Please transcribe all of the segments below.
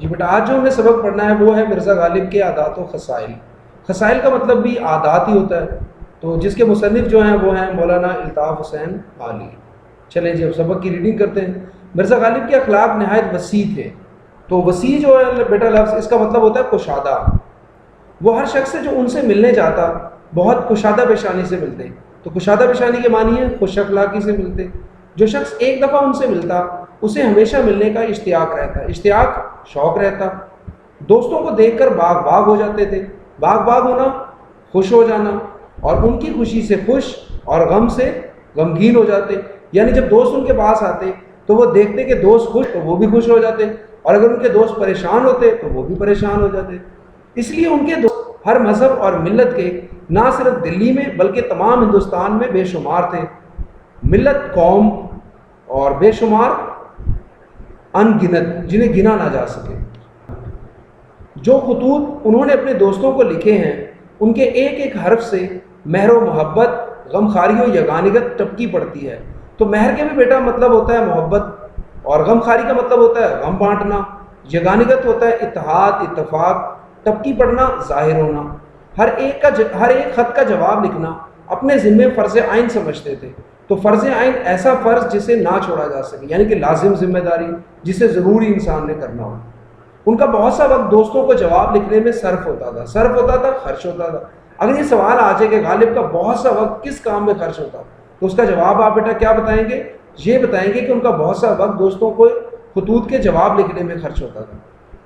جی بیٹا، آج جو ہمیں سبق پڑھنا ہے وہ ہے مرزا غالب کے عادات و خصائل۔ خصائل کا مطلب بھی عادات ہی ہوتا ہے، تو جس کے مصنف جو ہیں وہ ہیں مولانا الطاف حسین عالی۔ چلیں جی اب سبق کی ریڈنگ کرتے ہیں۔ مرزا غالب کے اخلاق نہایت وسیع تھے۔ تو وسیع جو ہے بیٹا لفظ، اس کا مطلب ہوتا ہے کشادہ۔ وہ ہر شخص سے جو ان سے ملنے جاتا بہت کشادہ پیشانی سے ملتے۔ تو کشادہ پیشانی کے معنی ہے خوش اخلاقی سے ملتے۔ جو شخص ایک دفعہ ان سے ملتا اسے ہمیشہ ملنے کا اشتیاق رہتا، اشتیاق شوق رہتا۔ دوستوں کو دیکھ کر باغ باغ ہو جاتے تھے۔ باغ باغ ہونا خوش ہو جانا، اور ان کی خوشی سے خوش اور غم سے غمگین ہو جاتے۔ یعنی جب دوست ان کے پاس آتے تو وہ دیکھتے کہ دوست خوش تو وہ بھی خوش ہو جاتے، اور اگر ان کے دوست پریشان ہوتے تو وہ بھی پریشان ہو جاتے۔ اس لیے ان کے دوست ہر مذہب اور ملت کے نہ صرف دلی میں بلکہ تمام ہندوستان میں بے شمار تھے۔ ملت قوم اور بے شمار ان گنت جنہیں گنا نہ جا سکے۔ جو خطوط انہوں نے اپنے دوستوں کو لکھے ہیں ان کے ایک ایک حرف سے مہر و محبت، غمخاری و یگانگت ٹپکی پڑتی ہے۔ تو مہر کے بھی بیٹا مطلب ہوتا ہے محبت، اور غمخاری کا مطلب ہوتا ہے غم بانٹنا، یگانگت ہوتا ہے اتحاد اتفاق، ٹپکی پڑنا ظاہر ہونا۔ ہر ایک خط کا جواب لکھنا اپنے ذمے فرض عین سمجھتے تھے۔ تو فرض عین ایسا فرض جسے نہ چھوڑا جا سکے، یعنی کہ لازم ذمہ داری جسے ضروری انسان نے کرنا ہو۔ ان کا بہت سا وقت دوستوں کو جواب لکھنے میں صرف ہوتا تھا، خرچ ہوتا تھا۔ اگر یہ سوال آ جائے کہ غالب کا بہت سا وقت کس کام میں خرچ ہوتا تو اس کا جواب آپ بیٹا کیا بتائیں گے؟ یہ بتائیں گے کہ ان کا بہت سا وقت دوستوں کو خطوط کے جواب لکھنے میں خرچ ہوتا تھا۔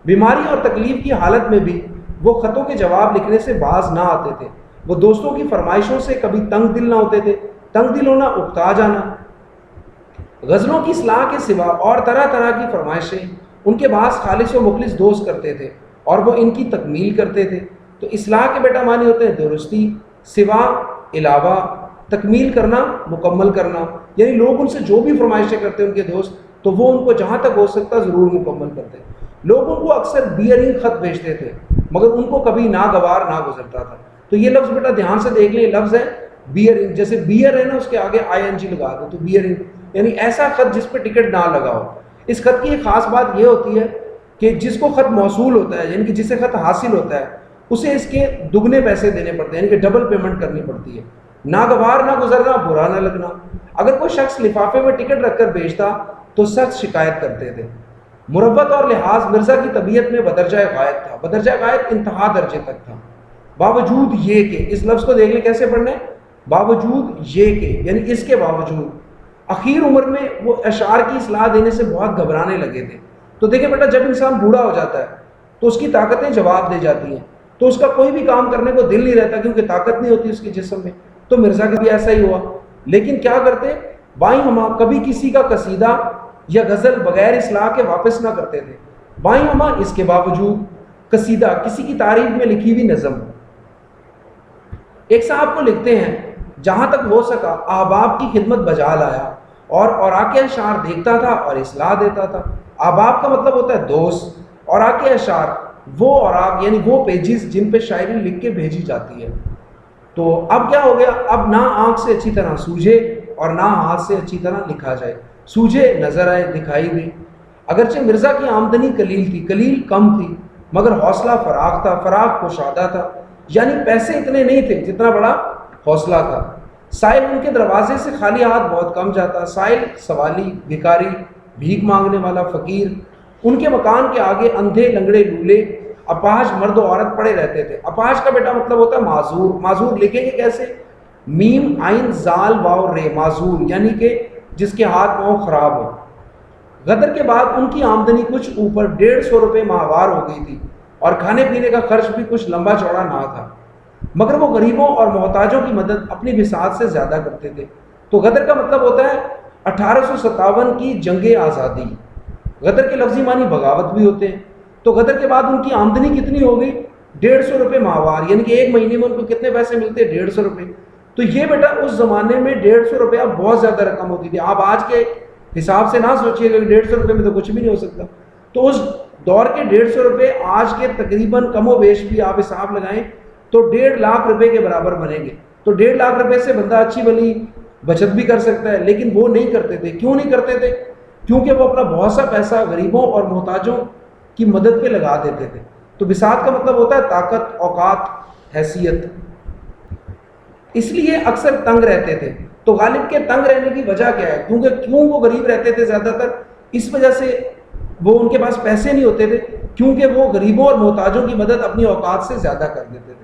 بیماری اور تکلیف کی حالت میں بھی وہ خطوں کے جواب لکھنے سے باز نہ آتے تھے۔ وہ دوستوں کی فرمائشوں سے کبھی تنگ دل نہ ہوتے تھے۔ تنگ دل ہونا اکتا جانا۔ غزلوں کی اصلاح کے سوا اور طرح طرح کی فرمائشیں ان کے بعض خالص و مخلص دوست کرتے تھے، اور وہ ان کی تکمیل کرتے تھے۔ تو اصلاح کے بیٹا معنی ہوتے ہیں درستی، سوا علاوہ، تکمیل کرنا مکمل کرنا، یعنی لوگ ان سے جو بھی فرمائشیں کرتے ہیں ان کے دوست تو وہ ان کو جہاں تک ہو سکتا ضرور مکمل کرتے۔ لوگ ان کو اکثر بیئرنگ خط بھیجتے تھے، مگر ان کو کبھی ناگوار نہ گزرتا تھا۔ تو یہ لفظ بیٹا دھیان سے دیکھ لیں، لفظ ہے بیئرنگ، جیسے بیئر ہے نا اس کے آگے ING لگا دو تو بیئرنگ، یعنی ایسا خط جس پہ ٹکٹ نہ لگا ہو۔ اس خط کی ایک خاص بات یہ ہوتی ہے کہ جس کو خط موصول ہوتا ہے، یعنی کہ جسے خط حاصل ہوتا ہے، اسے اس کے دگنے پیسے دینے پڑتے ہیں، یعنی کہ ڈبل پیمنٹ کرنی پڑتی ہے۔ ناگوار نہ گزرنا، برا نہ لگنا۔ اگر کوئی شخص لفافے میں ٹکٹ رکھ کر بھیجتا تو سخت شکایت کرتے تھے۔ مروت اور لحاظ مرزا کی طبیعت میں بدرجہ غایت تھا، بدرجہ غایت انتہا درجے تک تھا۔ باوجود یہ کہ، اس لفظ کو دیکھ لیں کیسے پڑھنا ہے، باوجود یہ کہ، یعنی اس کے باوجود اخیر عمر میں وہ اشعار کی اصلاح دینے سے بہت گھبرانے لگے تھے۔ تو دیکھیں بیٹا جب انسان بوڑھا ہو جاتا ہے تو اس کی طاقتیں جواب دے جاتی ہیں، تو اس کا کوئی بھی کام کرنے کو دل نہیں رہتا کیونکہ طاقت نہیں ہوتی اس کے جسم میں۔ تو مرزا کا بھی ایسا ہی ہوا، لیکن کیا کرتے، بائیں ہما کبھی کسی کا قصیدہ یا غزل بغیر اصلاح کے واپس نہ کرتے تھے۔ بائیں ہما اس کے باوجود قصیدہ کسی کی تعریف میں لکھی ہوئی نظم۔ ایک صاحب کو لکھتے ہیں، جہاں تک ہو سکا احباب کی خدمت بجا لایا، اور اوراق اشعار دیکھتا تھا اور اصلاح دیتا تھا۔ احباب کا مطلب ہوتا ہے دوست، اوراق اشعار وہ اوراق یعنی وہ پیجز جن پہ شاعری لکھ کے بھیجی جاتی ہے۔ تو اب کیا ہو گیا، اب نہ آنکھ سے اچھی طرح سوجھے اور نہ ہاتھ سے اچھی طرح لکھا جائے۔ سوجھے نظر آئے، دکھائی دے۔ اگرچہ مرزا کی آمدنی قلیل تھی، قلیل کم تھی، مگر حوصلہ فراغ تھا، فراغ کشادہ تھا، یعنی پیسے اتنے نہیں تھے جتنا بڑا حوصلہ تھا۔ سائل ان کے دروازے سے خالی ہاتھ بہت کم جاتا۔ سائل سوالی، بھکاری، بھیک مانگنے والا، فقیر۔ ان کے مکان کے آگے اندھے لنگڑے لولے اپاہج مرد و عورت پڑے رہتے تھے۔ اپاہج کا بیٹا مطلب ہوتا ہے معذور۔ معذور لکھیں گے کیسے، میم عین زال واو رے، معذور یعنی کہ جس کے ہاتھ پاؤں خراب ہو۔ غدر کے بعد ان کی آمدنی کچھ اوپر 150 روپے ماہوار ہو گئی تھی، اور کھانے پینے کا خرچ بھی کچھ لمبا چوڑا نہ تھا، مگر وہ غریبوں اور محتاجوں کی مدد اپنی بساط سے زیادہ کرتے تھے۔ تو غدر کا مطلب ہوتا ہے 1857 کی جنگ آزادی۔ غدر کے لفظی معنی بغاوت بھی ہوتے ہیں۔ تو غدر کے بعد ان کی آمدنی کتنی ہو گئی، 150 روپے ماہوار، یعنی کہ ایک مہینے میں ان کو کتنے پیسے ملتے، 150 روپے۔ تو یہ بیٹا اس زمانے میں 150 روپیہ بہت زیادہ رقم ہوتی تھی۔ آپ آج کے حساب سے نہ سوچیے گا کہ 150 روپے میں تو کچھ بھی نہیں ہو سکتا۔ تو اس دور کے 150 روپے آج کے تقریباً کم و بیش بھی آپ حساب لگائیں تو 1.5 لاکھ روپے کے برابر بنیں گے۔ تو 1.5 لاکھ روپے سے بندہ اچھی بھلی بچت بھی کر سکتا ہے، لیکن وہ نہیں کرتے تھے۔ کیوں نہیں کرتے تھے؟ کیونکہ وہ اپنا بہت سا پیسہ غریبوں اور محتاجوں کی مدد پہ لگا دیتے تھے. تو بساط کا مطلب ہوتا ہے طاقت، اوقات، حیثیت. اس لیے اکثر تنگ رہتے تھے. تو غالب کے تنگ رہنے کی وجہ کیا ہے؟ کیوں وہ غریب رہتے تھے زیادہ تر؟ اس وجہ سے وہ ان کے پاس پیسے نہیں ہوتے تھے، کیونکہ وہ غریبوں اور محتاجوں کی مدد اپنی اوقات سے زیادہ کر دیتے تھے.